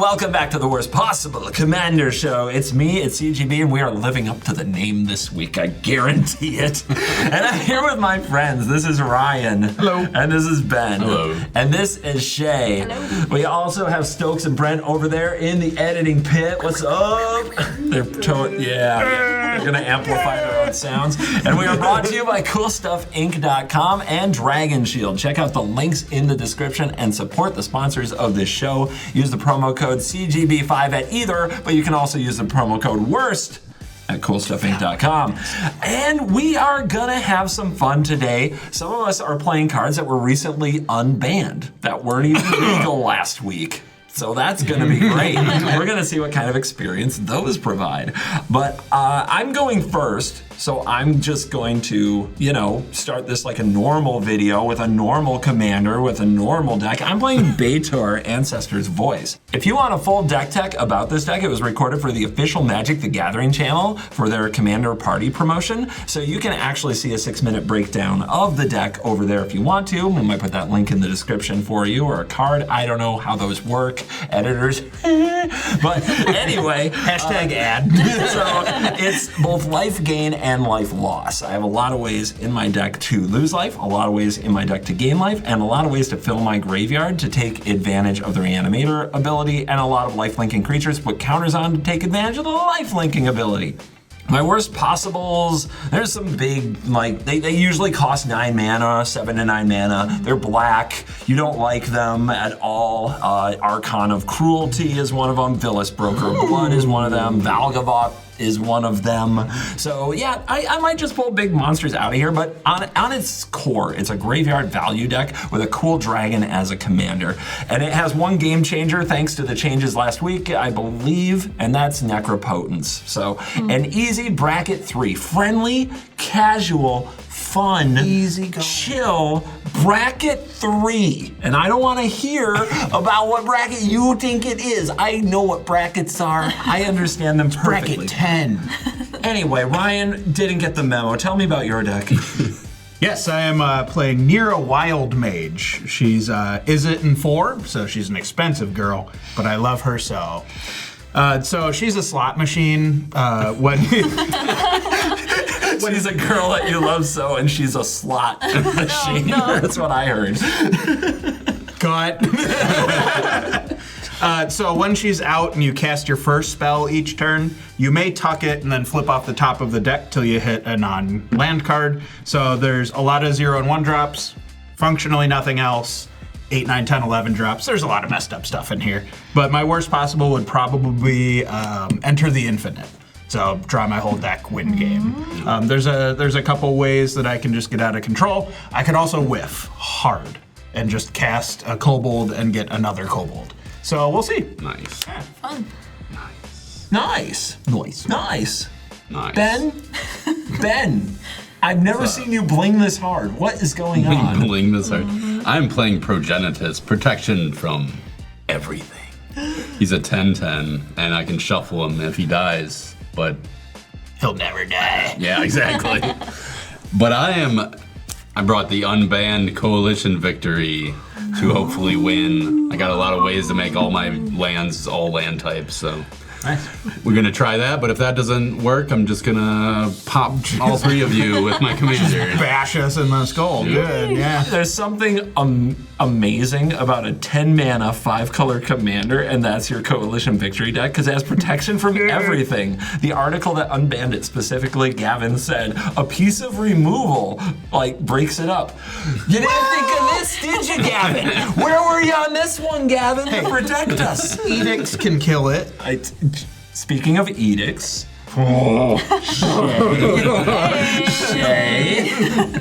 welcome back to the worst possible Commander Show. It's me, it's CGB, and we are living up to the name this week, I guarantee it. And I'm here with my friends. This is Ryan. Hello. And this is Ben. Hello. And this is Shay. Hello. We also have Stokes and Brent over there in the editing pit. What's up? They're gonna amplify their own sounds. And we are brought to you by CoolStuffInc.com and Dragon Shield. Check out the links in the description and support the sponsors of this show. Use the promo code CGB5 at either, but you can also use the promo code WORST at CoolStuffInc.com. And we are gonna have some fun today. Some of us are playing cards that were recently unbanned, that weren't even legal last week. So that's gonna be great. We're gonna see what kind of experience those provide. But I'm going first, so I'm just going to, start this like a normal video with a normal commander, with a normal deck. I'm playing Betor, Ancestor's Voice. If you want a full deck tech about this deck, it was recorded for the official Magic the Gathering channel for their Commander Party promotion. So you can actually see a 6-minute breakdown of the deck over there if you want to. We might put that link in the description for you, or a card. I don't know how those work, editors. But anyway, hashtag ad. So it's both life gain and life loss. I have a lot of ways in my deck to lose life, a lot of ways in my deck to gain life, and a lot of ways to fill my graveyard to take advantage of the Reanimator ability, and a lot of life-linking creatures put counters on to take advantage of the life-linking ability. My worst possibles, there's some big, they usually cost 9 mana, 7 to 9 mana. They're black. You don't like them at all. Archon of Cruelty is one of them. Villainous Broker of Blood is one of them. Valgavoth is one of them. So yeah, I might just pull big monsters out of here, but on its core, it's a graveyard value deck with a cool dragon as a commander. And it has one game changer thanks to the changes last week, I believe, and that's Necropotence. So an easy bracket 3, friendly, casual, fun, easy, chill bracket 3. And I don't want to hear about what bracket you think it is. I know what brackets are. I understand them perfectly. Bracket 10. Anyway, Ryan didn't get the memo. Tell me about your deck. Yes, I am playing Neera Wild Mage. She's Izzet in 4, so she's an expensive girl, but I love her so. So she's a slot machine. She's a girl that you love so, and she's a slot machine. No. That's what I heard. Cut. So when she's out and you cast your first spell each turn, you may tuck it and then flip off the top of the deck till you hit a non-land card. So there's a lot of 0 and 1 drops, functionally nothing else. 8, 9, 10, 11 drops. There's a lot of messed up stuff in here. But my worst possible would probably be Enter the Infinite. So draw my whole deck, win game. There's a couple ways that I can just get out of control. I could also whiff hard and just cast a kobold and get another kobold. So we'll see. Nice. Yeah, fun. Nice. Nice. Ben, I've never seen you bling this hard. What is going on? Bling this hard. I'm playing Progenitus, protection from everything. He's a 10/10, and I can shuffle him if he dies, but He'll never die. yeah, exactly. But I brought the Unbanned Coalition victory to hopefully win. I got a lot of ways to make all my lands all land types, so Nice. we're gonna try that. But if that doesn't work, I'm just gonna pop all 3 of you with my commander. Bash us in the skull. Good, yeah. There's something amazing about a 10 mana 5-color commander, and that's your Coalition victory deck, because it has protection from everything. The article that unbanned it specifically, Gavin said, a piece of removal breaks it up. You didn't think of this, did you, Gavin? Where were you on this one, Gavin, to protect us? Edicts can kill it. Speaking of edicts,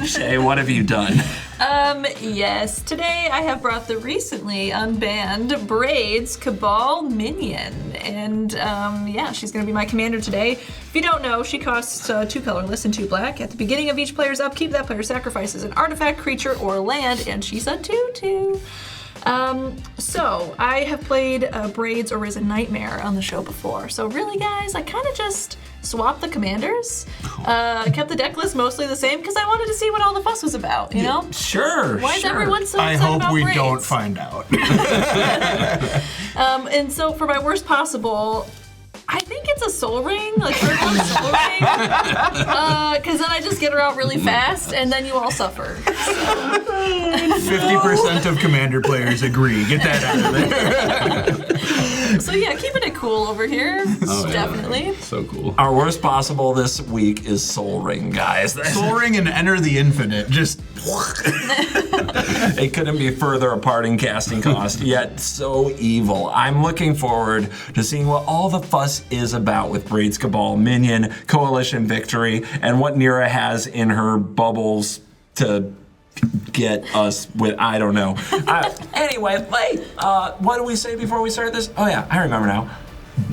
Shay, what have you done? Yes, today I have brought the recently unbanned Braids Cabal Minion, and she's gonna be my commander today. If you don't know, she costs 2 colorless and 2 black. At the beginning of each player's upkeep, that player sacrifices an artifact, creature, or land, and she's a 2/2. So I have played Braids or Risen Nightmare on the show before. So really, guys, I kind of just swapped the commanders. Kept the deck list mostly the same because I wanted to see what all the fuss was about, you know? Sure. Why is everyone so I excited hope about we Braids? don't find out. And so for my worst possible, I think it's a soul ring, like turn one soul ring. Because then I just get her out really fast, and then you all suffer. 50% of Commander players agree. Get that out of there. So yeah, keeping it cool over here, definitely. So cool. Our worst possible this week is Soul Ring, guys. Soul Ring and Enter the Infinite. Just It couldn't be further apart in casting cost, yet so evil. I'm looking forward to seeing what all the fuss is about with Braids Cabal Minion, Coalition Victory, and what Neera has in her bubbles to get us with, I don't know. Anyway, what do we say before we start this? Oh yeah, I remember now.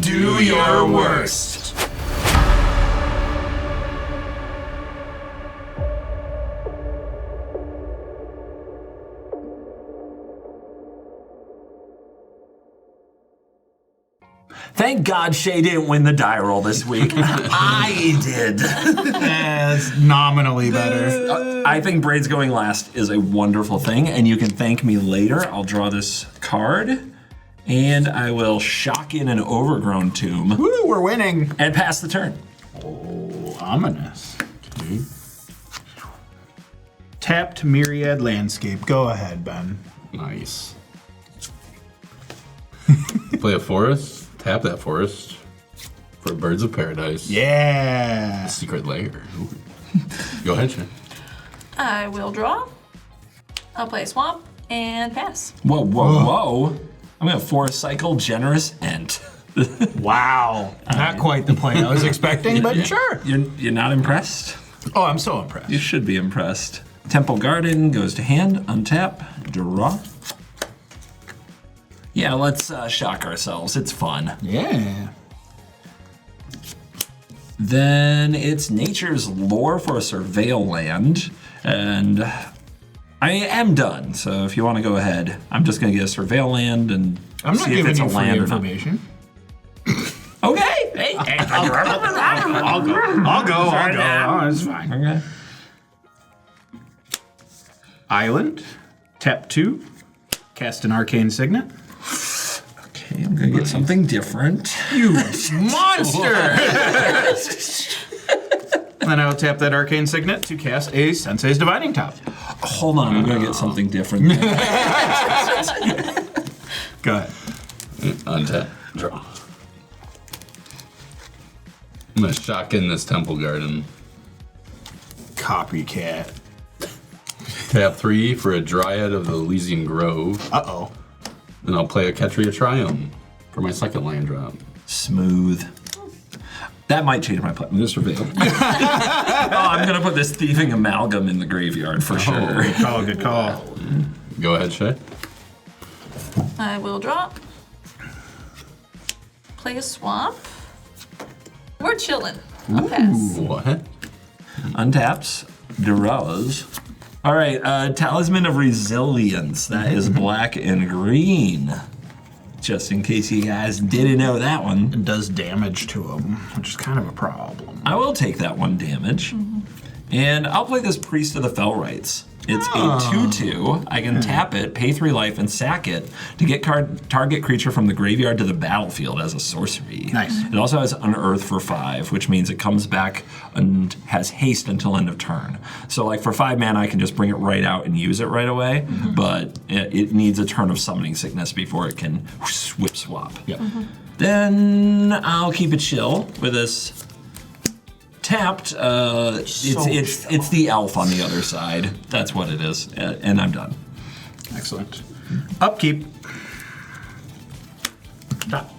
Do your worst. Thank God Shay didn't win the die roll this week. I did. as nominally better. I think Braids going last is a wonderful thing, and you can thank me later. I'll draw this card, and I will shock in an overgrown tomb Woo, we're winning. and pass the turn. Oh, ominous. Okay. Tapped Myriad Landscape. Go ahead, Ben. Nice. Play a forest. Tap that forest for Birds of Paradise. Yeah. Secret lair. Ooh. Go ahead, Shay. I will draw. I'll play Swamp and pass. Whoa, whoa, whoa. I'm going to force cycle Generous Ent. Wow. Not quite the play I was expecting, but sure. You're not impressed? Oh, I'm so impressed. You should be impressed. Temple Garden goes to hand, untap, draw. Yeah, let's shock ourselves. It's fun. Yeah. Then it's Nature's Lore for a Surveil land, and I am done. So if you want to go ahead, I'm just going to get a Surveil land and I'm not see if giving it's a you free land or not. information. Okay. Hey. I'll go. Oh, it's fine. Okay. Island. Tap 2. Cast an Arcane Signet. Okay, I'm going to get something different. You monster! Then I'll tap that Arcane Signet to cast a Sensei's Divining Top. Hold on, I'm going to get something different. Go ahead. Untap. Draw. I'm gonna shock in this Temple Garden. Copycat. Tap 3 for a Dryad of the Elysian Grove. Uh-oh. Then I'll play a Ketria Triumph for my second land drop. Smooth. That might change my plan. I'm going to surveil. I'm going to put this Thieving Amalgam in the graveyard for sure. Good call, good call. Go ahead, Shay. I will draw. Play a Swamp. We're chilling. I'll pass. What? Untaps, draws. All right, Talisman of Resilience. That is black and green. Just in case you guys didn't know that one. It does damage to him, which is kind of a problem. I will take that one damage. And I'll play this Priest of the Fellrights. It's a 2/2. I can tap it, pay 3 life, and sack it to get target creature from the graveyard to the battlefield as a sorcery. Nice. It also has Unearth for 5, which means it comes back and has haste until end of turn. So like for 5 mana, I can just bring it right out and use it right away, but it needs a turn of Summoning Sickness before it can whip swap. Yep. Then I'll keep it chill with this tapped. It's the elf on the other side. That's what it is, and I'm done. Excellent. Upkeep. Not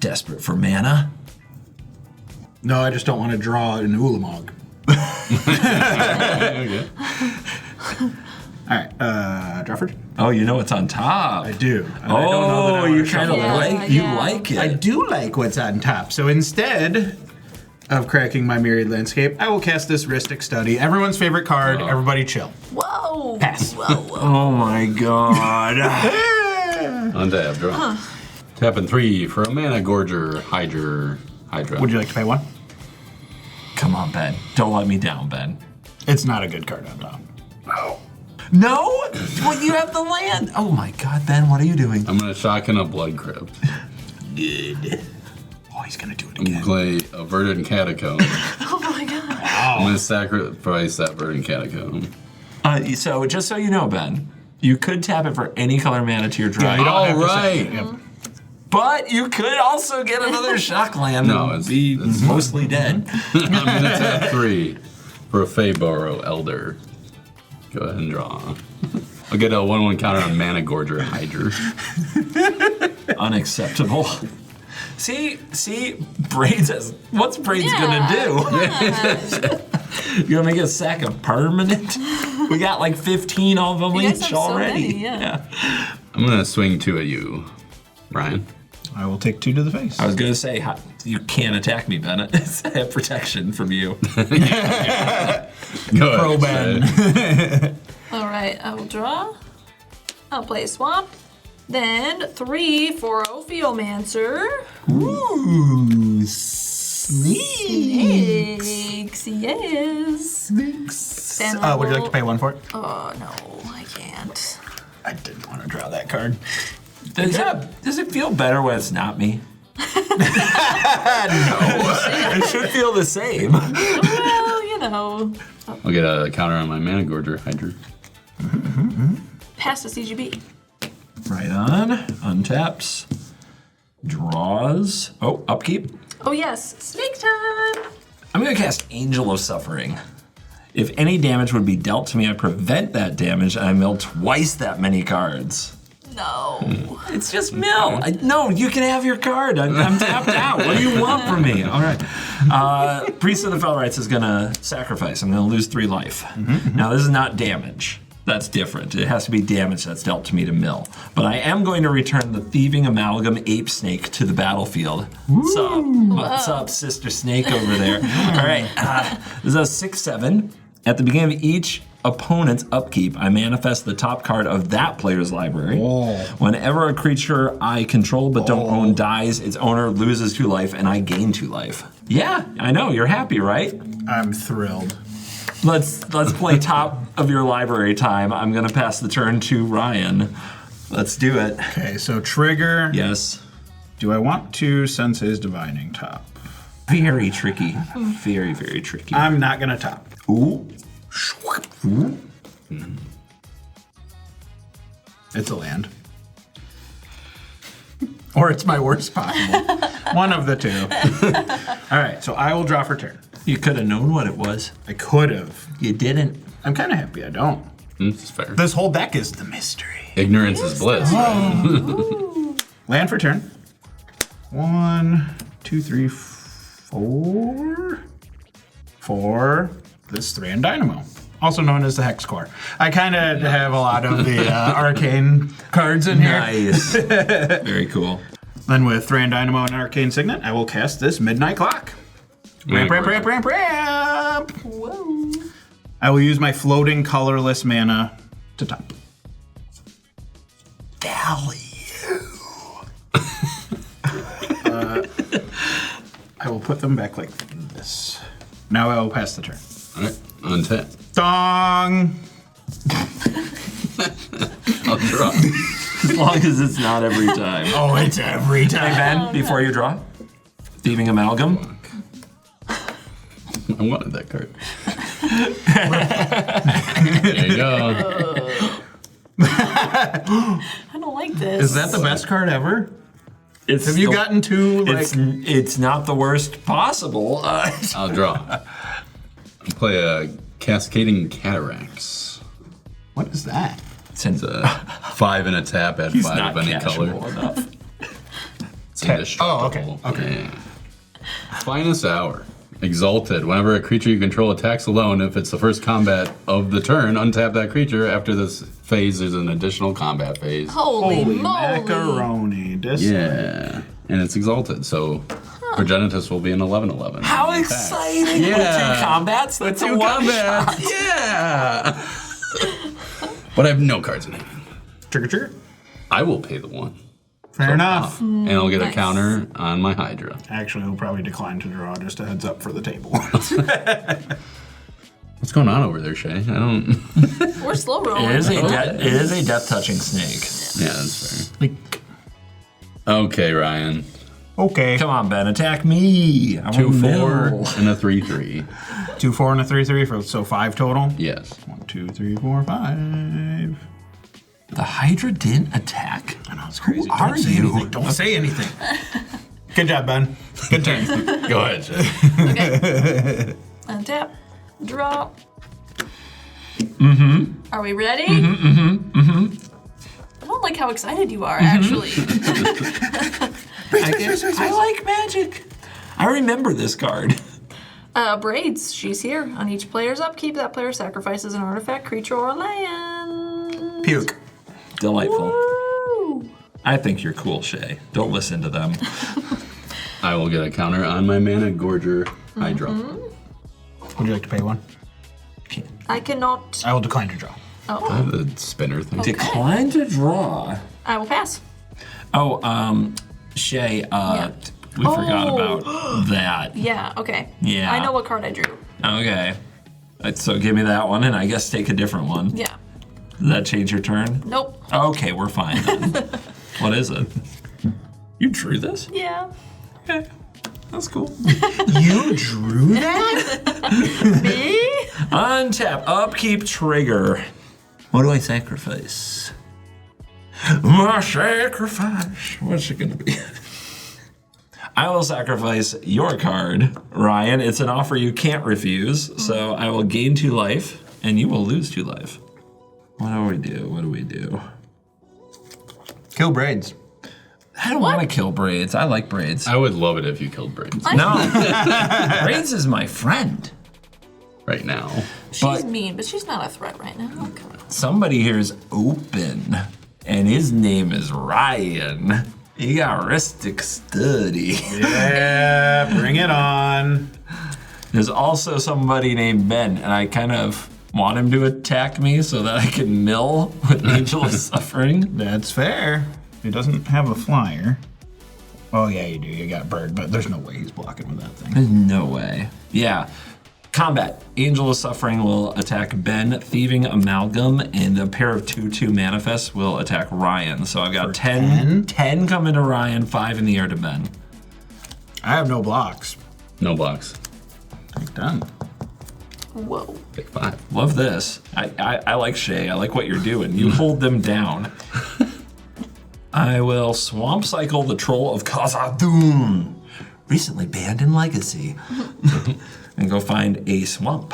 desperate for mana. No, I just don't want to draw an Ulamog. Okay. All right, Drawford? Oh, you know what's on top. I do. And I don't know that I Oh, wanna you shuffle kind of it. like Yeah. like it. I do like what's on top. So instead of cracking my Myriad Landscape, I will cast this Rhystic Study. Everyone's favorite card. Everybody chill. Whoa! Pass. Whoa, whoa. Oh my god. Untap, draw. Tapping 3 for a Mana Gorger Hydra. Would you like to pay 1? Come on, Ben. Don't let me down, Ben. It's not a good card on top. No? Well, you have the land. Oh my God, Ben, what are you doing? I'm gonna shotgun a Blood Crypt. Good. Oh, he's gonna do it I'm gonna again. play a Verdant Catacomb. Oh my god. I'm gonna sacrifice that Verdant Catacomb. So, just so you know, Ben, you could tap it for any color mana to your draw. you don't have All to say right. it. Yep. But you could also get another shock land No, and it's be mostly dead. I'm gonna tap 3 for a Faeboro Elder. Go ahead and draw. I'll get a 1/1 counter on Mana Gorger Hydra. Unacceptable. See, Braids has. What's Braids gonna do? You gonna make a sack of permanent? We got like 15 of them You guys each have so already. many, yeah. I'm gonna swing 2 at you, Ryan. I will take 2 to the face. I was gonna say you can't attack me, Bennett. I have protection from you. Go Pro ahead. Ben. All right, I will draw. I'll play Swamp. Then 3 for Ophiomancer. Ooh, sneak. Snakes, yes. Then Would you like to pay 1 for it? Oh no, I can't. I didn't want to draw that card. Does it feel better when it's not me? It should feel the same. Well, you know, I'll get a counter on my Mana Gorger Hydra. pass the CGB. Right on. Untaps. Draws. Oh, upkeep. Oh yes, snake time. I'm going to cast Angel of Suffering. If any damage would be dealt to me, I prevent that damage and I mill twice that many cards. No. It's just mill. No, you can have your card. I'm tapped out. What do you want from me? All right. Priest of the Felrites is going to sacrifice. I'm going to lose 3 life. Now, this is not damage. That's different. It has to be damage that's dealt to me to mill. But I am going to return the Thieving Amalgam Ape Snake to the battlefield. What's up? What's up, Sister Snake over there? All right. This is a 6/7. At the beginning of each opponent's upkeep, I manifest the top card of that player's library. Whenever a creature I control but don't own dies, its owner loses 2 life and I gain 2 life. Yeah, I know. You're happy, right? I'm thrilled. Let's play top of your library time. I'm gonna pass the turn to Ryan. Let's do it. Okay, so trigger. Yes. Do I want to sense his divining top? Very tricky. Very, very tricky. I'm not gonna top. Ooh. Ooh. It's a land. Or it's my worst possible. One of the 2. All right, so I will draw for turn. You could have known what it was. I could have. You didn't. I'm kind of happy I don't. This is fair. This whole deck is the mystery. Ignorance is bliss. Land for turn. 1, 2, 3, 4. 4. This 3 and Dynamo. Also known as the Hex Core. I kind of have a lot of the arcane cards in here. Nice. Very cool. Then with 3 and Dynamo and Arcane Signet, I will cast this Midnight Clock. Ramp. Whoa. I will use my floating colorless mana to top. Value. I will put them back like this. Now I will pass the turn. All right, untap. Dong! I'll draw. As long as it's not every time. Oh, it's every Hey, time. Ben, before you draw, Thieving Amalgam. I wanted that card. There you go. I don't like this. Is that the best card ever? It's Have you gotten to like? It's not the worst possible. I'll draw. I'll play a Cascading Cataracts. What is that? It's in- It's a 5 and a tap at He's 5 not of any casual color. enough. It's indestructible. Oh, okay. Yeah. Finest Hour. Exalted. Whenever a creature you control attacks alone, if it's the first combat of the turn, untap that creature. After this phase, there's an additional combat phase. Holy moly. macaroni! Yeah. And it's exalted, so Progenitus will be an 11/11. How exciting! Yeah. With 2 combats? That's a one shot. Yeah. But I have no cards in hand. Trigger. I will pay the 1. Fair enough. And I'll get a Nice. counter on my Hydra. Actually, he'll probably decline to draw. Just a heads up for the table. What's going on over there, Shay? I don't. We're slow rolling. It is a death touching snake. Yeah, that's fair. Okay, Ryan. Okay. Come on, Ben, attack me. I 2, want 4, mill. and a 3, 3. 2, 4, and a 3, 3. So 5 total. Yes. 1, 2, 3, 4, 5. The Hydra didn't attack. I know it's crazy. Who are you? Don't say anything. Good job, Ben. Good turn. Go ahead, Shay. Okay. Untap. Draw. Mm-hmm. Are we ready? I don't like how excited you are, actually. I like magic. I remember this card. Braids. She's here. On each player's upkeep, that player sacrifices an artifact, creature, or land. Puke. Delightful. Woo! I think you're cool, Shay. Don't listen to them. I will get a counter on my Mana Gorger Hydra. Would you like to pay 1? I cannot. I will decline to draw. I Oh, have the spinner thing. Decline to draw. I will pass. Oh, Shay, we forgot about that. Yeah, okay. Yeah. I know what card I drew. Okay. So give me that one, and I guess take a different one. Yeah. Does that change your turn? Nope. Okay, we're fine then. What is it? You drew this? Yeah. Okay. That's cool. You drew that? Me? Untap, upkeep, trigger. What do I sacrifice? My sacrifice. What's it gonna be? I will sacrifice your card, Ryan. It's an offer you can't refuse, so I will gain 2 life, and you will lose 2 life. What do we do? What do we do? Kill Braids. I don't want to kill Braids. I like Braids. I would love it if you killed Braids No. Braids is my friend. right now. She's mean, but she's not a threat right now. Come on. Somebody here is open, and his name is Ryan. He got Ristic Study. Yeah, bring it on. There's also somebody named Ben, and I kind of want him to attack me so that I can mill with Angel of Suffering. That's fair. He doesn't have a flyer. Oh, yeah, you do. You got Bird, but there's no way he's blocking with that thing. There's no way. Yeah. Combat. Angel of Suffering will attack Ben. Thieving Amalgam and a pair of 2/2 manifests will attack Ryan. So I've got 10 coming to Ryan, 5 in the air to Ben. I have no blocks. No blocks. Done. Whoa. Pick 5. Love this. I like Shay. I like what you're doing. You hold them down. I will Swamp Cycle the Troll of Khazad-dûm, recently banned in Legacy, and go find a swamp.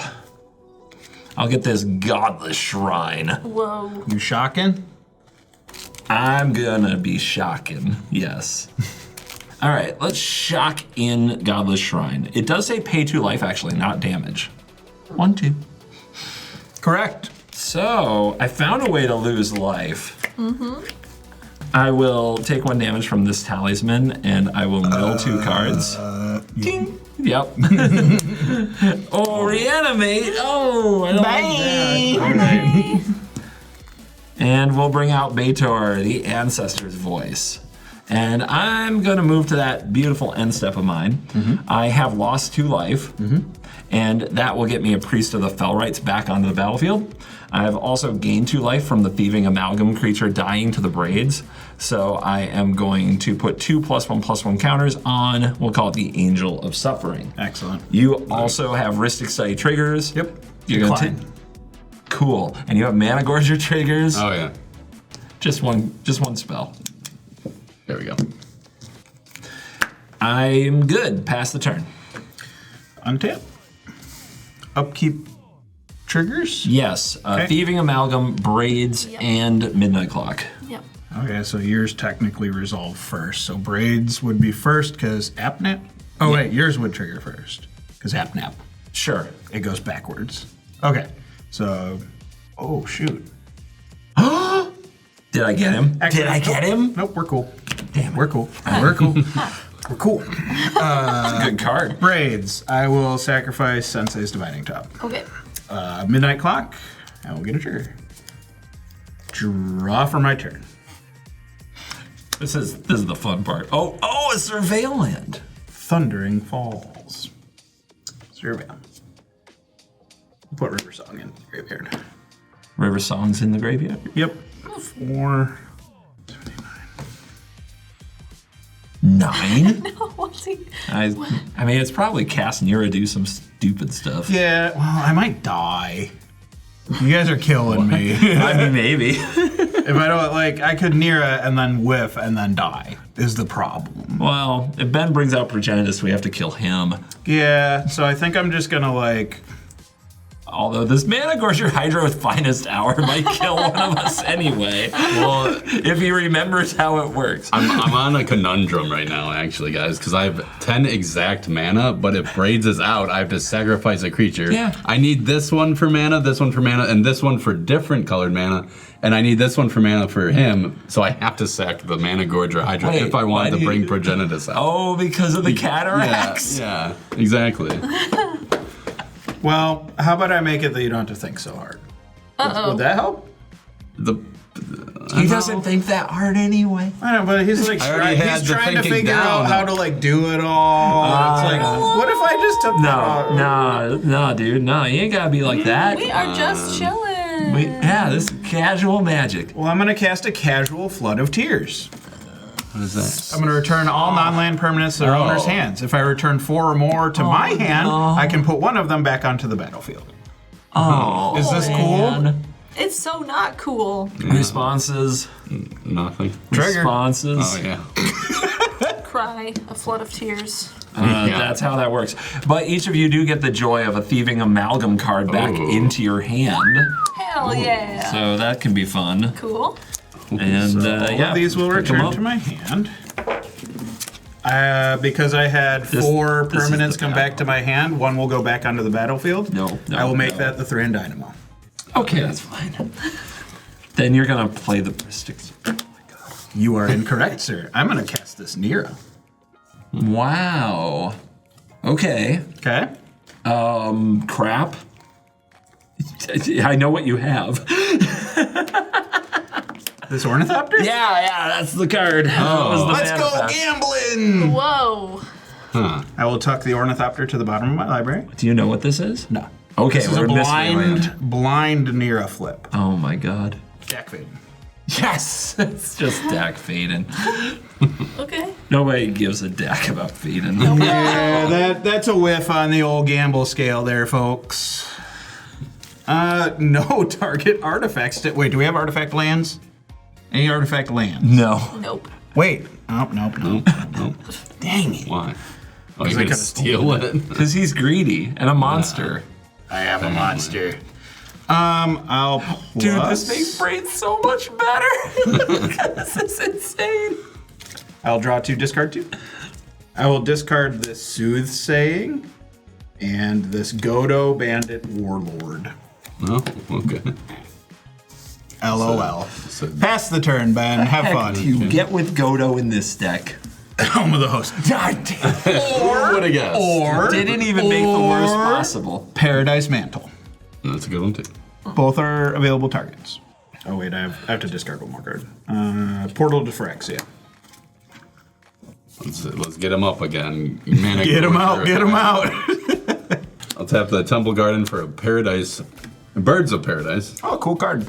I'll get this Godless Shrine. Whoa. You shocking? I'm gonna be shocking, yes. All right, let's shock in Godless Shrine. It does say pay 2 life, actually, not damage. 1, 2. Correct. So, I found a way to lose life. I will take 1 damage from this talisman, and I will mill 2 cards. Ding. Yep. Oh, reanimate. Oh, I don't like that. Bye. And we'll bring out Betor, the Ancestor's Voice. And I'm going to move to that beautiful end step of mine. I have lost 2 life, and that will get me a Priest of the Fellrights back onto the battlefield. I have also gained 2 life from the Thieving Amalgam creature dying to the Braids. So I am going to put 2 +1/+1 counters on, we'll call it the Angel of Suffering. Excellent. You also have Ristic Study triggers. Yep. You're going to Decline. take. Cool. And you have Mana Gorger triggers. Oh, yeah. Just one spell. There we go. I'm good. Pass the turn. Untap. Upkeep triggers? Yes. Thieving Amalgam, Braids, Yep. and Midnight Clock. Yep. Okay, so yours technically resolve first. So Braids would be first because Apnap? Oh, wait, yours would trigger first because Apnap. Sure. It goes backwards. Okay, so, oh, shoot. Did I get him? Actually, Did I get him? Nope, we're cool. Damn it. We're cool. We're cool. We're cool. Good card. Braids. I will sacrifice Sensei's Dividing Top. Okay. Midnight Clock. I will get a trigger. Draw for my turn. This is the fun part. Oh, a Surveil Land. Thundering Falls. Surveil. Put River Song in the graveyard. River Song's in the graveyard. Yep. 4. 9? No, what's he? I mean, it's probably cast Neera do some stupid stuff. Yeah, well, I might die. You guys are killing me. I mean, maybe. If I don't, like, I could Neera and then whiff and then die, is the problem. Well, if Ben brings out Progenitus, we have to kill him. Yeah, so I think I'm just gonna, like... Although this Managorger Hydro's finest hour might kill one of us anyway. Well, if he remembers how it works. I'm on a conundrum right now, actually, guys, because I have 10 exact mana, but if Braids is out, I have to sacrifice a creature. Yeah. I need this one for mana, this one for mana, and this one for different colored mana, and I need this one for mana for him, so I have to sack the Managorger Hydra Wait, if I wanted why to do bring you- Progenitus out. Oh, because of the cataracts? Yeah, exactly. Well, how about I make it that you don't have to think so hard? Would that help? He doesn't think that hard anyway. I know, but he's like, I already had he's the trying to thinking figure out down. how to, like, do it all. It's like, what if I just took No, dude. No, you ain't gotta be like that. We are just chilling. This is casual magic. Well, I'm gonna cast a casual Flood of Tears. What is that? I'm going to return all non-land permanents to their owner's hands. If I return 4 or more to my hand, I can put one of them back onto the battlefield. Oh, Is this cool? man. It's so not cool. Responses. Nothing. Trigger. Responses. Oh, yeah. Cry, a flood of tears. That's how that works. But each of you do get the joy of a Thieving Amalgam card back into your hand. Hell yeah. So that can be fun. Cool. And All of these will pick 'em return up. to my hand. Because I had This 4 is the permanents come bad back to my hand, 1 will go back onto the battlefield. No, I will make no. that the 3 Dynamo. Okay, that's fine. Then you're gonna play the Mystics. You are incorrect, sir. I'm going to cast this Neera. Wow. Okay. Okay? Crap. I know what you have. This Ornithopter? Yeah, that's the card. Oh, Let's go gambling! Whoa. I will tuck the Ornithopter to the bottom of my library. Do you know what this is? No. Okay, This is a we're Mysteryland. blind Neera flip. Oh my god. Deck fade. Yes! It's just deck fading. Okay. Nobody gives a deck about fading. Yeah, that's a whiff on the old gamble scale there, folks. No target artifacts. Wait, do we have artifact lands? Any artifact lands? No. Nope. Wait. Nope. Nope. Dang it. Why? Oh, I you're gonna could've steal it? Because he's greedy and a monster. I have a monster. I'll plus... Dude, this makes Braids so much better. This is insane. I'll draw 2, discard 2. I will discard this Soothsaying and this Godo Bandit Warlord. Oh, okay. LOL. So- Pass the turn, Ben. Have Heck, fun. you get with Godo in this deck. Home of the host. God damn. Who would have guessed? Or Didn't even make the worst possible. Paradise Mantle. That's a good one, too. Both are available targets. Oh wait, I have to discard one more card. Portal to Phyrexia. Let's get him up again. Manic Get him out! Warrior. Get him out! I'll tap the Temple Garden for a Paradise. Birds of Paradise. Oh, cool card.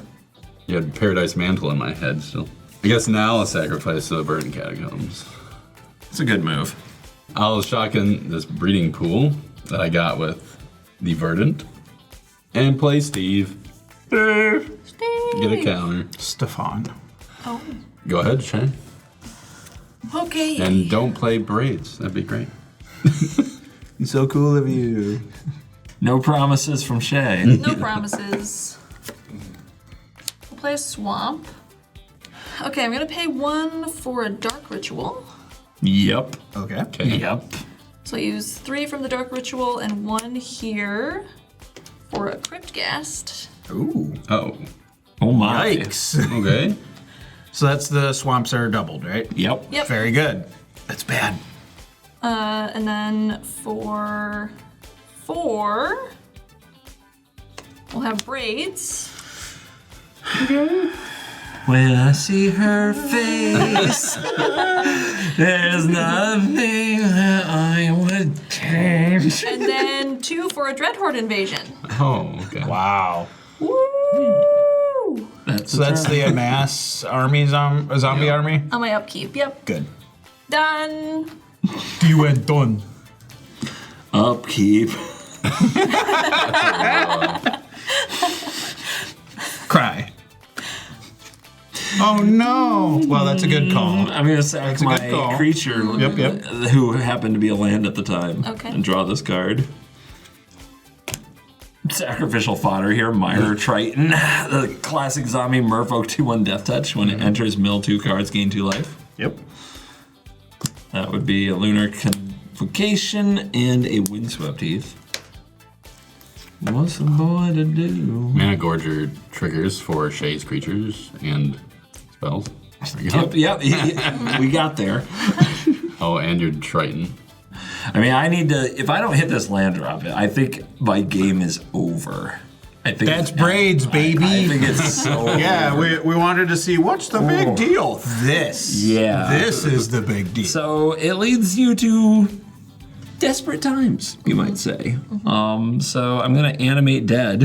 You had Paradise Mantle in my head still. I guess now I'll sacrifice the Verdant Catacombs. It's a good move. I'll shotgun this breeding pool that I got with the Verdant and play Steve. Get a counter. Stefan. Oh. Go ahead, Shay. Okay. And don't play Braids. That'd be great. So cool of you. No promises from Shay. No promises. We'll play a swamp. Okay, I'm gonna pay 1 for a dark ritual. Yep. Okay. Yep. So I use 3 from the dark ritual and 1 here for a Cryptghast. Ooh. Oh. Oh my. Yikes. Okay. So that's the swamps are doubled, right? Yep. Yep. Very good. That's bad. And then for 4, we'll have Braids. When I see her face, there's nothing that I would change. And then 2 for a Dreadhorde invasion. Oh, okay. Wow. Woo! So that's the amass army, zombie army? On my upkeep, yep. Good. Done. You went done. Upkeep. Cry. Oh no! Well, that's a good call. I'm gonna sack a good my call. creature, Yep. who happened to be a land at the time, Okay. and draw this card. Sacrificial fodder here, Myra Triton, the classic zombie Merfolk 2/1 Death Touch. When it enters, mill 2 cards, gain 2 life. Yep. That would be a Lunar Convocation and a Windswept Heath. What's a boy to do? Mana Gorger triggers for Shay's creatures and spells. There you go. Yep, we got there. Oh, and your Triton. I mean, I need to. If I don't hit this land drop, I think my game is over. I think That's Braids, baby. I think it's so. Yeah, over. we wanted to see what's the big Oh. deal. This. Yeah. This is the big deal. So it leads you to desperate times, you might say. So I'm gonna animate dead,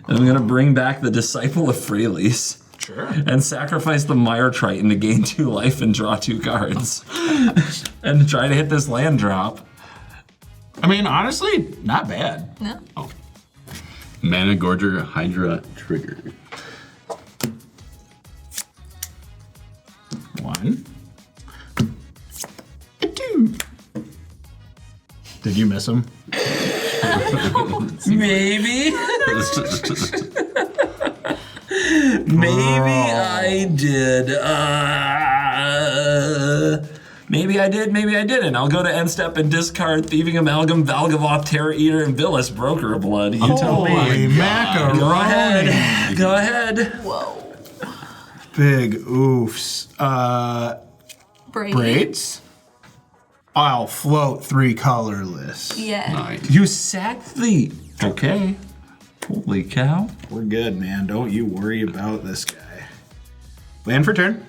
and I'm gonna bring back the Disciple of Freylease. Sure. And sacrifice the Myra Triton to gain 2 life and draw 2 cards. And try to hit this land drop. I mean, honestly, not bad. No. Mana Gorger Hydra trigger. 1. 2. Did you miss him? Maybe. Maybe I did. Maybe I did, maybe I didn't. I'll go to end step and discard Thieving Amalgam, Valgavoth, Terror Eater, and Villas, Broker of Blood. You tell me. Holy macaroni. Go ahead. Go ahead. Whoa. Big oofs. Braids? I'll float 3 colorless. Yeah. Nice. You sacked the. Okay. Holy cow. We're good, man. Don't you worry about this guy. Land for turn.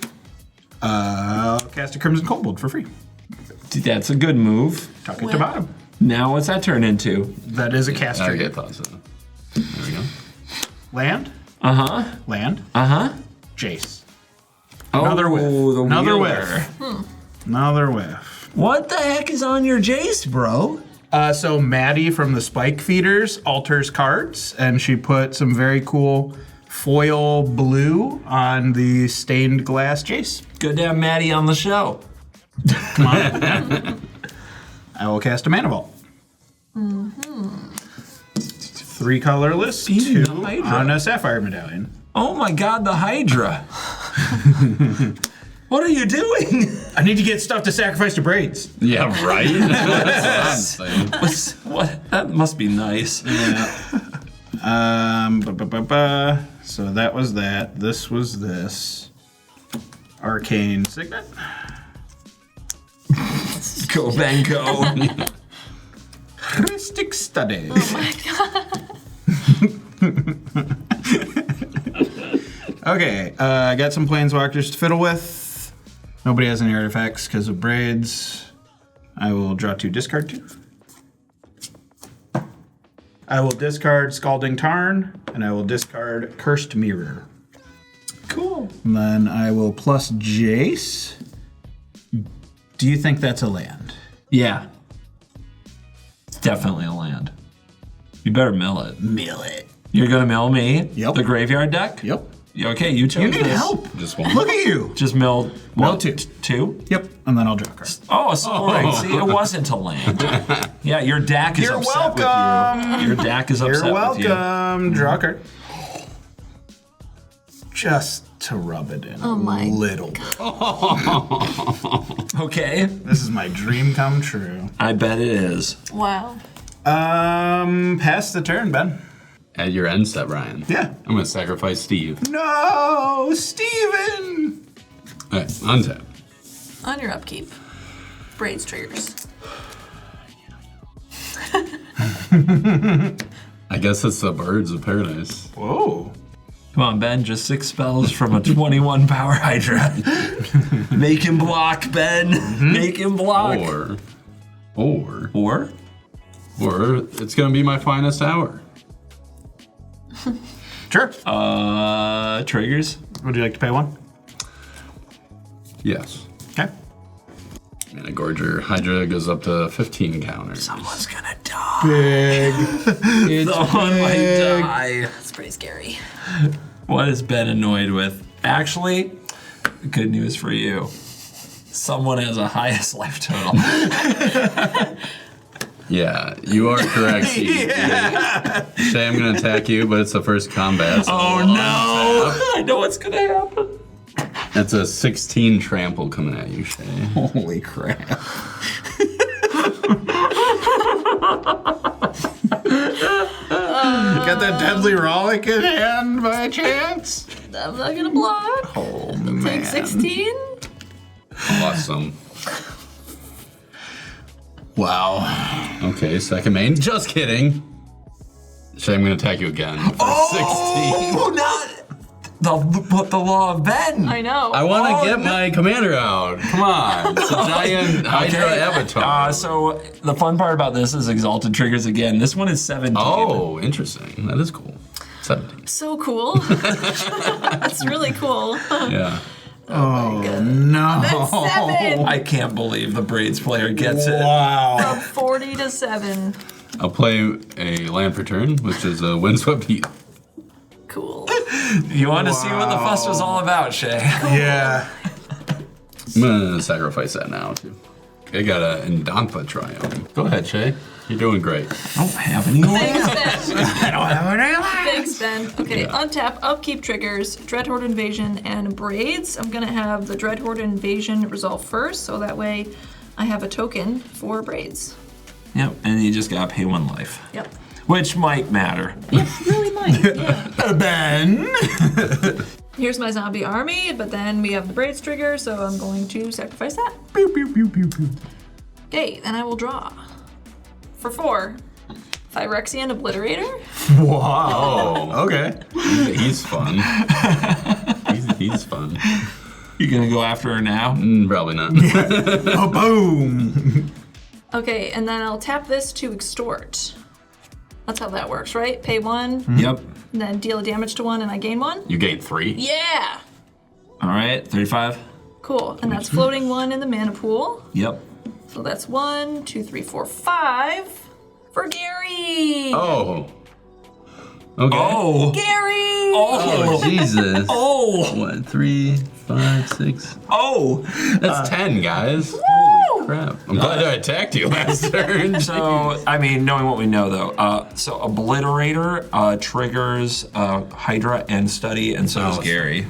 Cast a Crimson Kobold for free. That's a good move. Tuck it to bottom. Now what's that turn into? That is a cast Okay, trigger. thought so. There we go. Land. Uh-huh. Land. Uh-huh. Jace. Oh, Another whiff. the Another wielder. whiff. Another whiff. What the heck is on your Jace, bro? So Maddie from the Spike Feeders alters cards, and she put some very cool foil blue on the stained glass Jace. Good to have Maddie on the show. Come on. I will cast a Mana Vault. 3 colorless, Beating 2 the Hydra. on a Sapphire Medallion. Oh my god, the Hydra. What are you doing? I need to get stuff to sacrifice to Braids. Yeah, right? That's what I'm saying. What? That must be nice. So that was that. This was this. Arcane Signet. Go, Banco. Mystic Study. Oh my god. Okay, I got some Planeswalkers to fiddle with. Nobody has any artifacts because of Braids. I will draw 2, discard 2. I will discard Scalding Tarn, and I will discard Cursed Mirror. Cool. And then I will plus Jace. Do you think that's a land? Yeah. It's definitely a land. You better mill it. Mill it. You're gonna mill me? Yep. The graveyard deck? Yep. Okay, you chose You need this. help. Just one. Look at you. Just mill. Mill what, 2. 2? Yep. And then I'll draw a card. Oh, sorry. See, it wasn't a land. Yeah, your DAC is You're upset welcome. with you. Your DAC is upset You're with you. welcome. Draw a card. Just to rub it in Oh a my little bit. Okay. This is my dream come true. I bet it is. Wow. Pass the turn, Ben. At your end step, Ryan. Yeah. I'm going to sacrifice Steve. No, Steven! All right, untap. On your upkeep. Braids triggers. I guess it's the Birds of Paradise. Whoa. Come on, Ben, just 6 spells from a 21 power Hydra. Make him block, Ben. Make him block. Or it's gonna be my finest hour. Sure. Triggers. Would you like to pay 1? Yes. Okay. And a Gorger Hydra goes up to 15 counters. Someone's gonna die. Big. Someone might die. That's pretty scary. What is Ben annoyed with? Actually, good news for you. Someone has a highest life total. Yeah, you are correct, Steve. Shay, I'm gonna attack you, but it's the first combat. So Oh no! I know what's gonna happen. That's a 16 trample coming at you, Shay. Holy crap. Got that deadly rollick in hand by chance? I'm not gonna block. Oh, Take 16. Awesome. Wow. Okay, second main. Just kidding. Shay, I'm gonna attack you again for 16. Oh, not the law of Ben. I know. I want to get my commander out. Come on. It's a giant Hydra avatar. So the fun part about this is exalted triggers again. This one is 17. Oh, interesting. That is cool. 17. So cool. That's really cool. Yeah. Oh, no. That's 7. I can't believe the Braids player gets it. Wow. From 40 to 7. I'll play a land for turn, which is a Windswept Heath. Cool. You want to see what the fuss was all about, Shay? Yeah. I'm gonna sacrifice that now too. I got a Indantha Triumph. Go ahead, Shay. You're doing great. I don't have any Thanks, lands. Ben. I don't have any land. Thanks, Ben. Okay, untap, upkeep triggers, Dreadhorde Invasion, and Braids. I'm gonna have the Dreadhorde Invasion resolve first, so that way I have a token for Braids. Yep, and you just gotta pay 1 life. Yep. Which might matter. Yep, really might, yeah. Ben. Here's my zombie army, but then we have the Braids trigger, so I'm going to sacrifice that. Pew, pew, pew, pew, pew. Okay, then I will draw. For 4, Phyrexian Obliterator. Wow. Oh, Okay. he's fun. He's fun. You gonna go after her now? Probably not. Oh, boom. Okay, and then I'll tap this to extort. That's how that works, right? Pay 1, Yep. and then deal a damage to 1, and I gain 1? You gain 3. Yeah! All right, 35. Cool, and that's floating 1 in the mana pool. Yep. So that's 1, 2, 3, 4, 5 for Gary! Oh. Okay. Oh. Gary! Oh, Jesus. Oh. 1, 3, 5, 6. Oh. That's 10, guys. Holy crap. I'm glad I attacked you last turn. So, I mean, knowing what we know, though, so Obliterator triggers Hydra and Study, and so does Gary.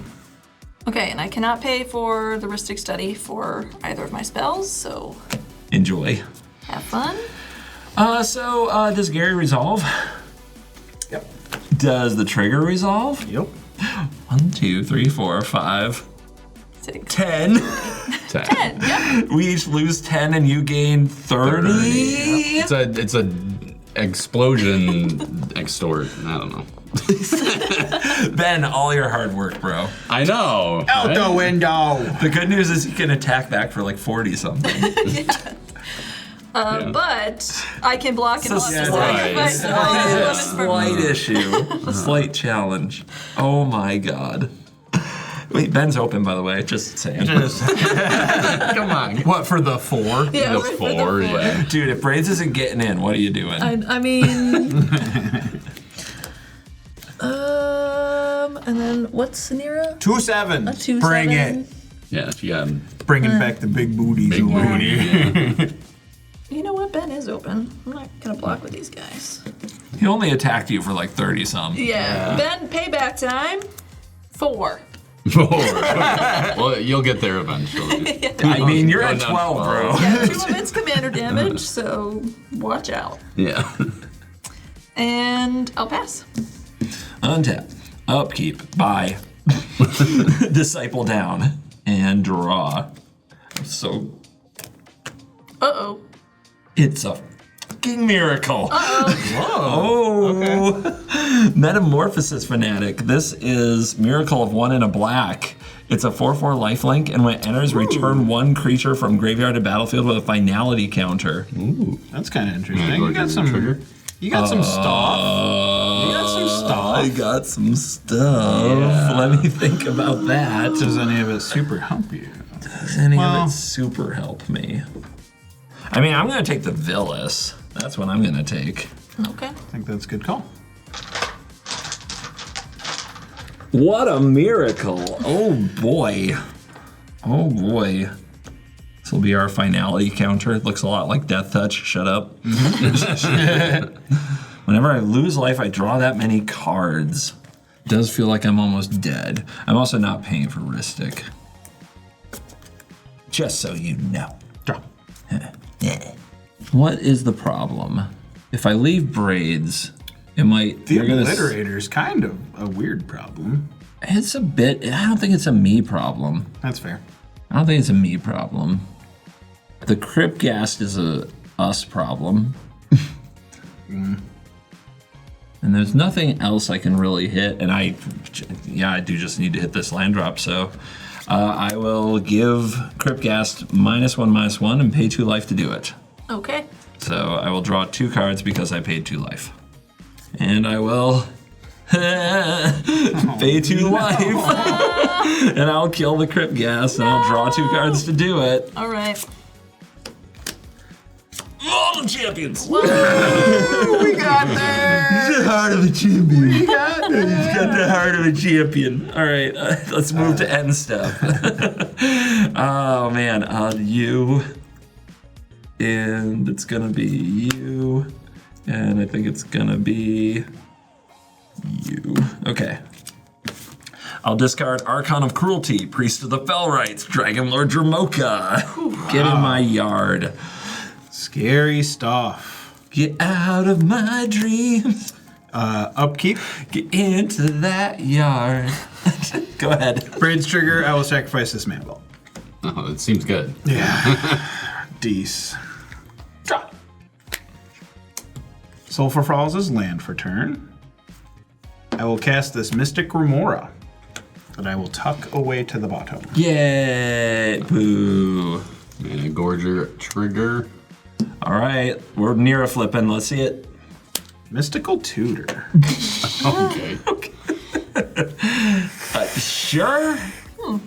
Okay, and I cannot pay for the Rhystic Study for either of my spells, so Enjoy. have fun. Does Gary resolve? Yep. Does the trigger resolve? Yep. 1, 2, 3, 4, 5, 6. 10. 10, yep. We each lose 10 and you gain 30. It's a explosion extort. I don't know. Ben, all your hard work, bro. I know. Out the window. The good news is you can attack back for like 40 something. Yeah. But I can block and It's I'll a have to slight- sacrifice all my Yeah. lemons for Slight issue. A slight challenge. Oh my god. Wait, Ben's open, by the way. Just saying. Come on. What, for the 4? Yeah, The right, for the 4, yeah. Dude, if Braids isn't getting in, what are you doing? I mean... and then what's Neera? 2 7. A 2/7. Bring it. Yeah, you got Bringing back the big booties. big over booty. here. Yeah. You know what? Ben is open. I'm not gonna block with these guys. He only attacked you for like 30 some. Yeah. Ben, payback time. 4. 4. Well, you'll get there eventually. I mean, you're Going at down 12, bro. Yeah, 2 of it's commander damage, so watch out. Yeah. And I'll pass. Untap. Upkeep. Buy. Disciple down. And draw. So Uh-oh. it's a fucking miracle. Whoa. Oh, Metamorphosis Fanatic. This is Miracle of 1 and a black. It's a 4/4 lifelink, and when it enters, return 1 creature from graveyard to battlefield with a finality counter. Ooh, that's kind of interesting. Yeah, You got some trigger. stuff. You got some stuff. I got some stuff. Let me think about that. Does any of it super help you? Does any of it super help me? I mean, I'm going to take the Villas. That's what I'm going to take. Okay. I think that's a good call. What a miracle. Oh, boy. Oh, boy. This will be our finality counter. It looks a lot like Death Touch. Shut up. Whenever I lose life, I draw that many cards. It does feel like I'm almost dead. I'm also not paying for Ristic. Just so you know. Draw. What is the problem? If I leave Braids, it might... The Obliterator's kind of a weird problem. It's a bit... I don't think it's a me problem. That's fair. I don't think it's a me problem. The Cryptghast is a us problem. And there's nothing else I can really hit. And I do just need to hit this land drop. So I will give Cryptghast -1/-1 and pay 2 life to do it. Okay. So I will draw 2 cards because I paid 2 life. And I will pay 2 life. And I'll kill the Cryptghast and I'll draw 2 cards to do it. All right. All the champions! We got there! The heart of a champion. We got there! He's got the heart of a champion. All right, let's move to end stuff. Oh man, you. And it's gonna be you. And I think it's gonna be you. Okay. I'll discard Archon of Cruelty, Priest of the Fellrights, Dragon Lord Dramoka. Get in my yard. Scary stuff. Get out of my dreams. Upkeep. Get into that yard. Go ahead. Braids trigger, I will sacrifice this mana ball. Oh, it seems good. Yeah. Dece. Draw. Sulfur Falls is land for turn. I will cast this Mystic Remora that I will tuck away to the bottom. Yay! Boo. Mana Gorger trigger. All right, we're Neera flipping. Let's see it. Mystical Tutor. Okay. Sure.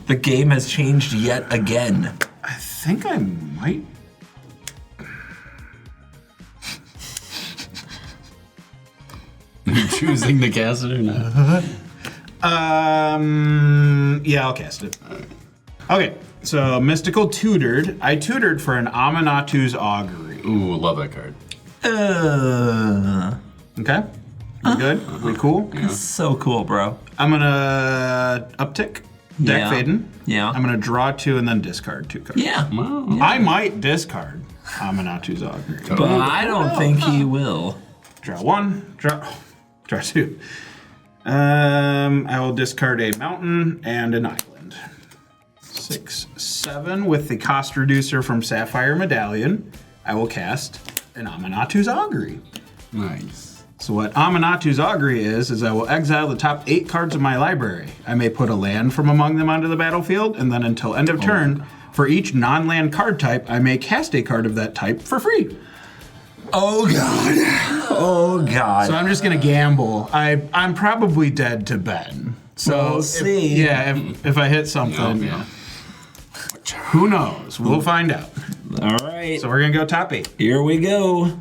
The game has changed yet again. I think I might. You choosing to cast it or not? Yeah, I'll cast it. Okay, so Mystical Tutored. I tutored for an Aminatu's Augury. Ooh, love that card. Okay, we good? We cool? That's so cool, bro. I'm gonna uptick, deck Yeah. Faden. Yeah. I'm gonna draw 2 and then discard 2 cards. Yeah. Wow. I might discard Aminatu's Augury. But I don't think he will. Draw 1, draw 2. I will discard a mountain and an island. 6, 7 with the cost reducer from Sapphire Medallion. I will cast an Aminatu's Augury. Nice. So what Aminatu's Augury is I will exile the top 8 cards of my library. I may put a land from among them onto the battlefield, and then until end of turn, for each non-land card type, I may cast a card of that type for free. Oh god. Oh god. So I'm just gonna gamble. I'm probably dead to Ben. So We'll see. If I hit something, Yeah. who knows? We'll find out. All right. So we're gonna go top 8. Here we go.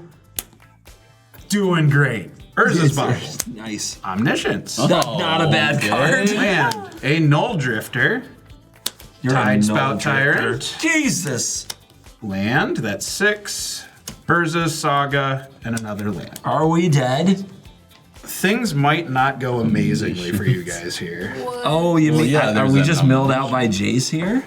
Doing great. Urza's Bubble. Nice. Omniscience. Not a bad card. Land. A Null Drifter. You're a Tide null Spout drifter. Tyrant. Jesus. Land. That's 6. Urza's Saga and another land. Are we dead? Things might not go amazingly for you guys here. Oh, you mean yeah, are there's we that just milled out by Jace here?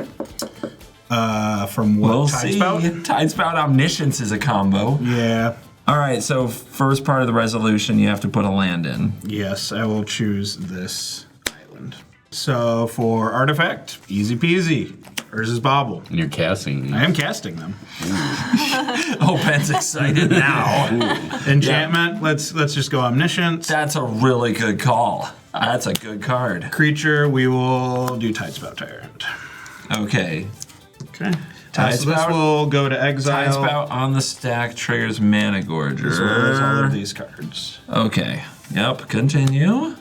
From what? We'll Tide see. Spout? Tidespout Omniscience is a combo. Yeah. All right, so first part of the resolution, you have to put a land in. Yes, I will choose this island. So for artifact, easy peasy. Urza's Bauble. And you're casting. I am casting them. Oh, Ben's excited now. Enchantment. Let's just go Omniscience. That's a really good call. That's a good card. Creature. We will do Tidespout Tyrant. Okay. Okay. So this will go to exile. Tidespout on the stack triggers Mana Gorger. As well as all of these cards. Okay. Yep. Continue.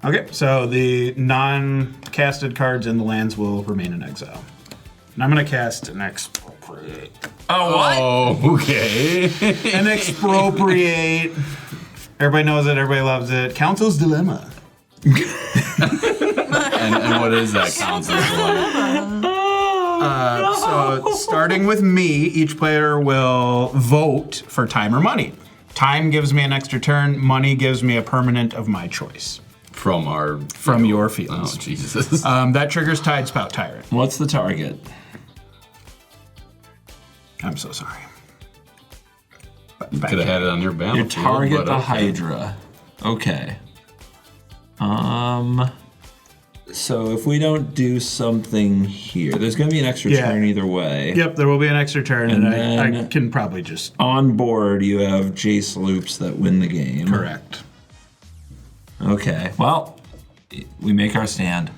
Okay, so the non-casted cards in the lands will remain in exile. And I'm going to cast an Expropriate. Oh, what? Oh, okay. An Expropriate. Everybody knows it. Everybody loves it. Council's Dilemma. and what is that council? So starting with me, each player will vote for time or money. Time gives me an extra turn. Money gives me a permanent of my choice. From your fields. Oh, Jesus. That triggers Tidespout Tyrant. What's the target? I'm so sorry. You could have had it on your battlefield. Your target but the okay. Hydra. Okay. So if we don't do something here, there's going to be an extra turn either way. Yep, there will be an extra turn, and I then- can probably just... On board, you have Jace Loops that win the game. Correct. Okay. Well, we make our stand.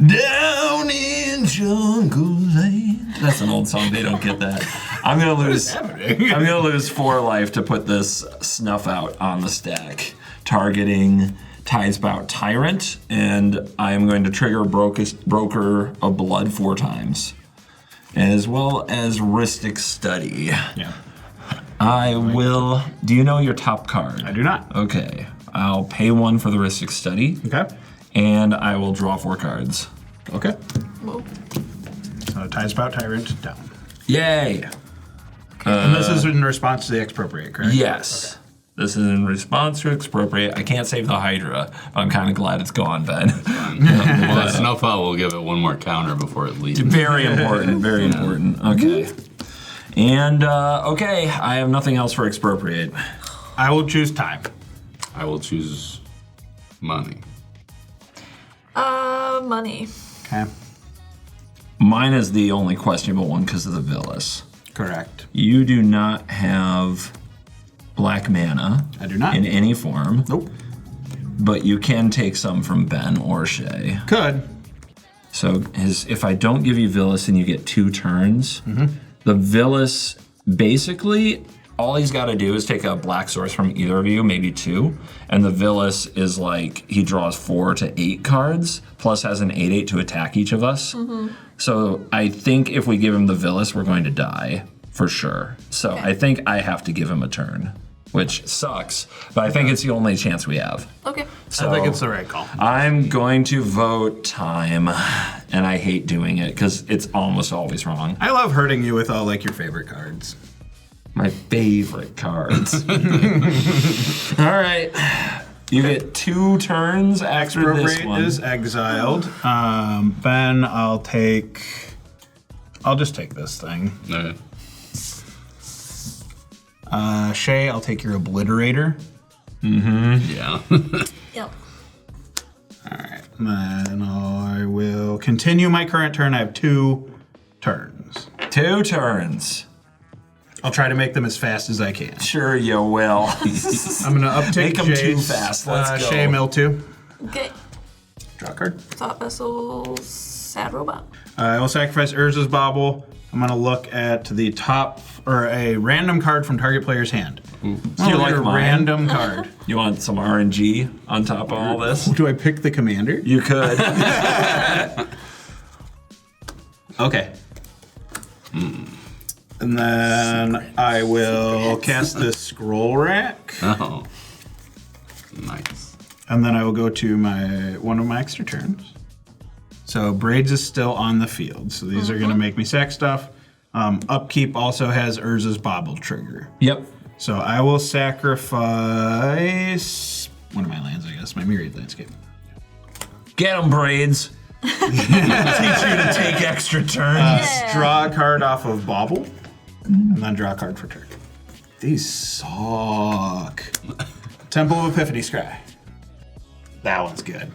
Down in Jungle Land. That's an old song. They don't get that. I'm gonna lose. I'm gonna lose 4 life to put this snuff out on the stack, targeting Tidespout Tyrant, and I am going to trigger Broker of Blood 4 times, as well as Rhystic Study. Yeah. I will. Do you know your top card? I do not. Okay. I'll pay 1 for the Rhystic Study. Okay. And I will draw 4 cards. Okay. Whoa. So Tidespout Tyrant down. Yay! And this is in response to the Expropriate, correct? Yes. This is in response to Expropriate. I can't save the Hydra, but I'm kind of glad it's gone, Ben. Well, that snuff out will give it 1 more counter before it leaves. Very important, very important. Okay. And, okay, I have nothing else for Expropriate. I will choose time. I will choose money. Money. Okay. Mine is the only questionable one because of the Villas. Correct. You do not have black mana. I do not. In any form. Nope. But you can take some from Ben or Shay. Could. So if I don't give you Villas and you get 2 turns, the Villas basically all he's got to do is take a black source from either of you, maybe 2, and the Villas is like he draws 4 to 8 cards, plus has an 8/8 to attack each of us. So I think if we give him the Villas, we're going to die for sure. So I think I have to give him a turn, which sucks, but I think it's the only chance we have. Okay. So I think it's the right call. I'm going to vote time, and I hate doing it because it's almost always wrong. I love hurting you with all like your favorite cards. My favorite cards. All right. You get 2 turns after this Expropriate one. is exiled. Ben, I'll just take this thing. Shay, I'll take your Obliterator. Yeah. Yep. Alright, then I will continue my current turn. I have 2 turns. 2 turns. I'll try to make them as fast as I can. Sure you will. I'm gonna uptick Make them too Jay's, fast. Let's go. Shay mill 2. Okay. Draw a card. Thought Vessel, Sad Robot. I will sacrifice Urza's Bauble. I'm gonna look at the top, or a random card from target player's hand. Do you like a mine? random card. You want some RNG on top of all this? Do I pick the commander? You could. Okay. And then I will cast this Scroll Rack. Oh. Nice. And then I will go to one of my extra turns. So Braids is still on the field. So these are going to make me sack stuff. Upkeep also has Urza's Bauble trigger. Yep. So I will sacrifice one of my lands, I guess, my Myriad Landscape. Get them, Braids. Teach you to take extra turns. Draw a card off of Bauble, and then draw a card for turn. These suck. Temple of Epiphany Scry. That one's good.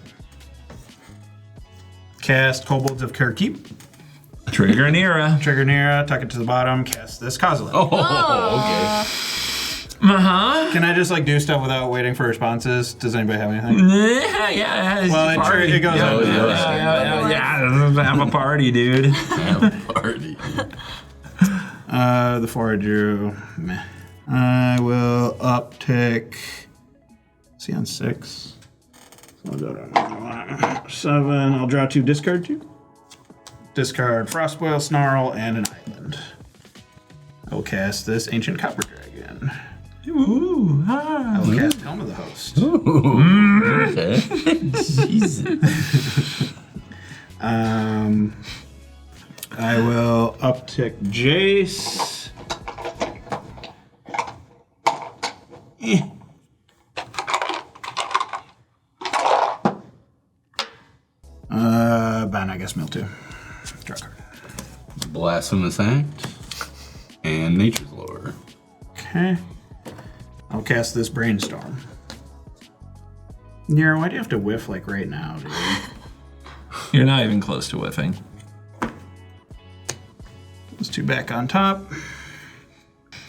Cast Kobolds of Kirkeep. Trigger Neera. Trigger Neera, tuck it to the bottom, cast this Kozilek. Okay. Can I just like do stuff without waiting for responses? Does anybody have anything? Yeah. Well, it goes on. Yeah. Have a party, dude. Have a party. The Forager, meh. I will uptick. See on 6. So I'll go to 7. I'll draw 2, discard 2. Discard Frostboil, Snarl, and an Island. I will cast this Ancient Copper Dragon. Ooh, I will cast Helm of the Host. Okay. Jesus. I will uptick Jace. Ben, I guess mill 2. Draw card. Blasphemous Act and Nature's Lore. Okay. I'll cast this Brainstorm. Neera, why do you have to whiff like right now, dude? You're not even close to whiffing. Those 2 back on top.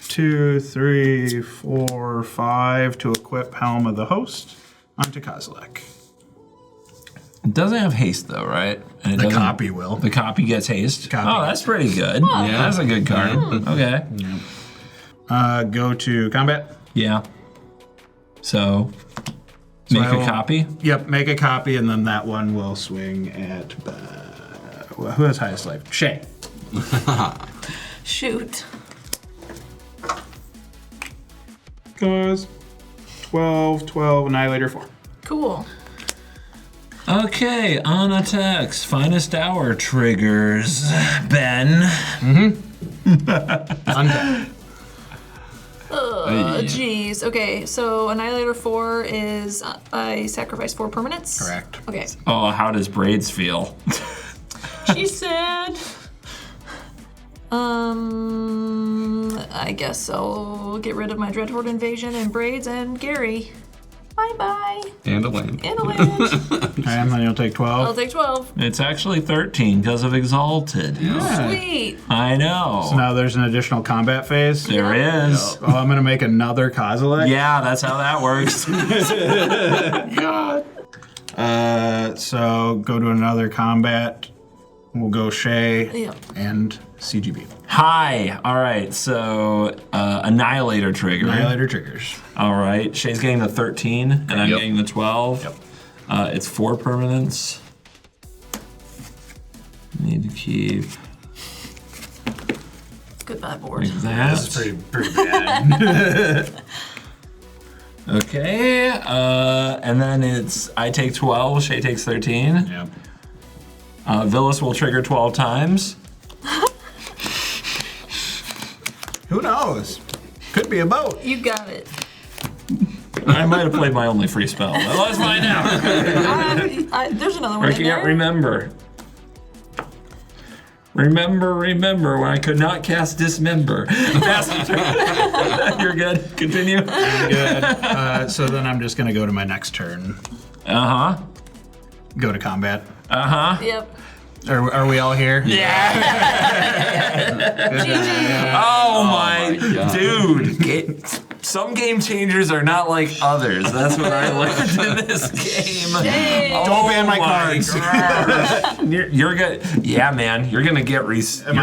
2, 3, 4, 5 to equip Helm of the Host onto Kozilek. It doesn't have haste though, right? And it The doesn't- copy will. The copy gets haste. Copy Oh, gets that's pretty good. Yeah, that's a good card. Okay. Go to combat. Yeah. So, make I a will- copy. Yep, make a copy, and then that one will swing at. Who has highest life? Shay. Shoot. Cause 12, Annihilator 4. Cool. Okay, on attacks, finest hour triggers. Ben. Untap. Jeez. Okay, so Annihilator 4 is I sacrifice 4 permanents? Correct. Okay. Oh, how does Braids feel? She's sad. I guess I'll get rid of my Dreadhorde Invasion and Braids and Gary. Bye-bye. And a land. And a land. And then you'll take 12. I'll take 12. It's actually 13 because of Exalted. Sweet. I know. So now there's an additional combat phase. There is. Oh, I'm gonna make another Kozilek. Yeah, that's how that works. God. So go to another combat. We'll go Shay Yep. and CGB. Hi. All right, so Annihilator trigger. Annihilator triggers. All right, Shay's getting the 13, and I'm Yep. getting the 12. Yep. It's 4 permanents. Need to keep Goodbye, board. like that. This is pretty bad. Okay, and then I take 12, Shay takes 13. Yep. Villas will trigger 12 times. Who knows? Could be a boat. You got it. I might have played my only free spell, but let's find out. There's another one I in can't there. remember. Remember when I could not cast Dismember. You're good. Continue. Good. So then I'm just gonna go to my next turn. Uh-huh. Go to combat. Uh-huh. Yep. Are we all here? Yeah. Oh my God. dude. Some game changers are not like others. That's what I learned in this game. Don't ban my cards. gosh. You're gonna, yeah, man. You're gonna get Am I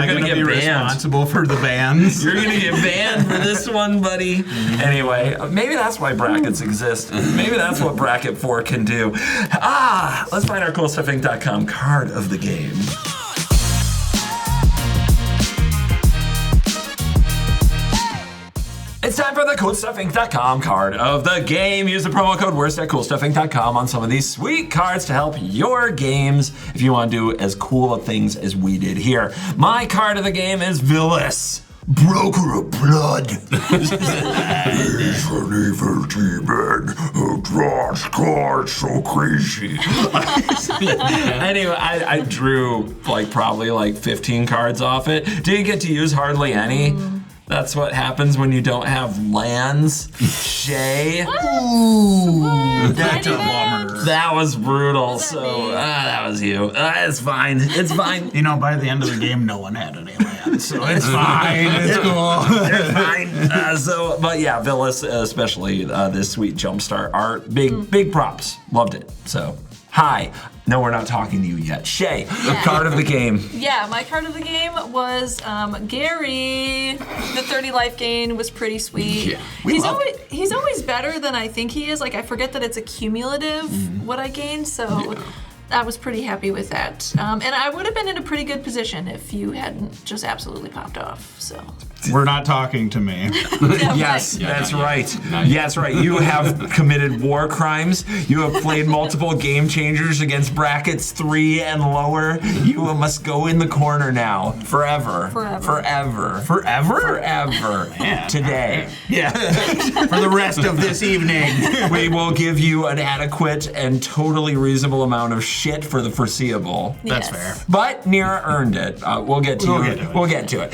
you're gonna get be banned. responsible for the bans? You're gonna get banned for this one, buddy. Anyway, maybe that's why brackets exist. Maybe that's what bracket 4 can do. Let's find our CoolStuffInc.com card of the game. It's time for the CoolStuffInc.com card of the game. Use the promo code WORST at CoolStuffInc.com on some of these sweet cards to help your games if you want to do as cool of things as we did here. My card of the game is Villas, Broker of Blood. He's an evil demon who draws cards so crazy. Anyway, I drew probably 15 cards off it. Didn't get to use hardly any. That's what happens when you don't have lands. Shay. That's a bummer. That was brutal. that So mean? that was you. It's fine. It's fine. You know, by the end of the game, no one had any land, so it's fine. It's cool. It's fine. But yeah, Villas, especially this sweet jumpstart art. Big props. Loved it. So, hi. No, we're not talking to you yet. Shay, card of the game. Yeah, my card of the game was Gary. The 30 life gain was pretty sweet. Yeah, He's always better than I think he is. Like, I forget that it's a cumulative what I gained, so I was pretty happy with that. And I would have been in a pretty good position if you hadn't just absolutely popped off. So. We're not talking to me. Yes, right. that's not right. yet. Not yet. That's right. You have committed war crimes. You have played multiple game changers against brackets 3 and lower. You must go in the corner now. Forever. Man. Today. Yeah. For the rest of this evening. We will give you an adequate and totally reasonable amount of shit for the foreseeable. That's Yes. fair. But Neera earned it. We'll get to it. We'll get to it.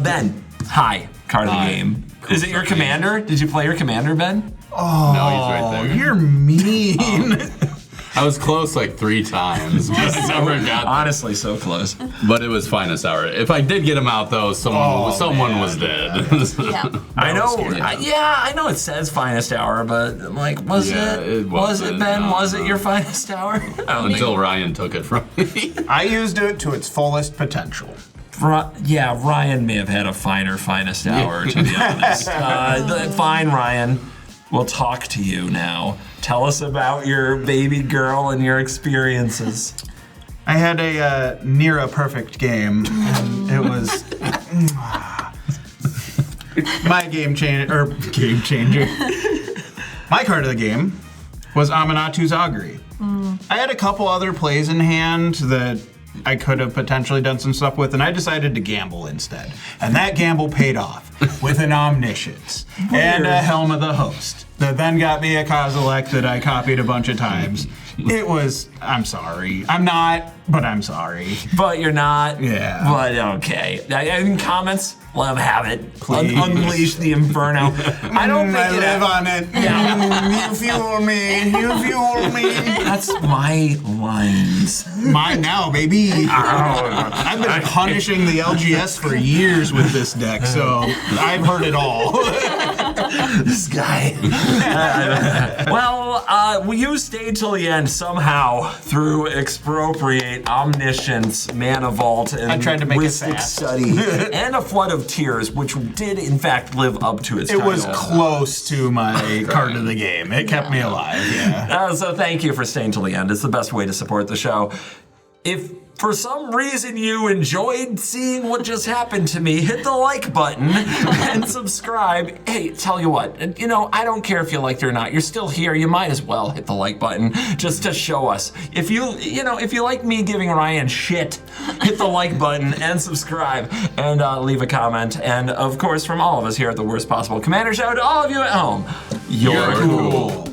Ben, hi, card of the game. Is it your commander? Did you play your commander, Ben? Oh, No, he's right there. You're mean. I was close like 3 times. Just never got there. Honestly, so close. But it was finest hour. If I did get him out though, someone was dead. Yeah. I know. scary. I know it says finest hour, but like, was Yeah, it? it Was it, wasn't. Ben? No, Was it no. your finest hour? Until Ryan took it from me. I used it to its fullest potential. Yeah, Ryan may have had a finest hour, to be honest. Fine, Ryan. We'll talk to you now. Tell us about your baby girl and your experiences. I had a Neera perfect game, and it was my game changer. My card of the game was Aminatu's Augury. I had a couple other plays in hand that I could have potentially done some stuff with, and I decided to gamble instead. And that gamble paid off with an Omniscience and a Helm of the Host that then got me a Kozilek that I copied a bunch of times. It was, I'm sorry. I'm not, but I'm sorry. But you're not. Yeah. But okay. In comments, let him have it. Please. Unleash the inferno. I don't think I it. live on it. You fuel me. You fuel me. That's my lines. Mine now, baby. I've been punishing the LGS for years with this deck, so I've heard it all. This guy. You stayed till the end somehow through Expropriate, Omniscience, Mana Vault, and I tried to make it Mystic fast. Study, and a Flood of Tears, which did in fact live up to its It title. was close to my card of the game. It kept me alive, yeah. So thank you for staying till the end. It's the best way to support the show. If for some reason you enjoyed seeing what just happened to me, hit the like button and subscribe. Hey, tell you what, I don't care if you liked it or not. You're still here. You might as well hit the like button just to show us. If you like me giving Ryan shit, hit the like button and subscribe and leave a comment. And of course, from all of us here at the Worst Possible Commander Show to all of you at home, you're cool.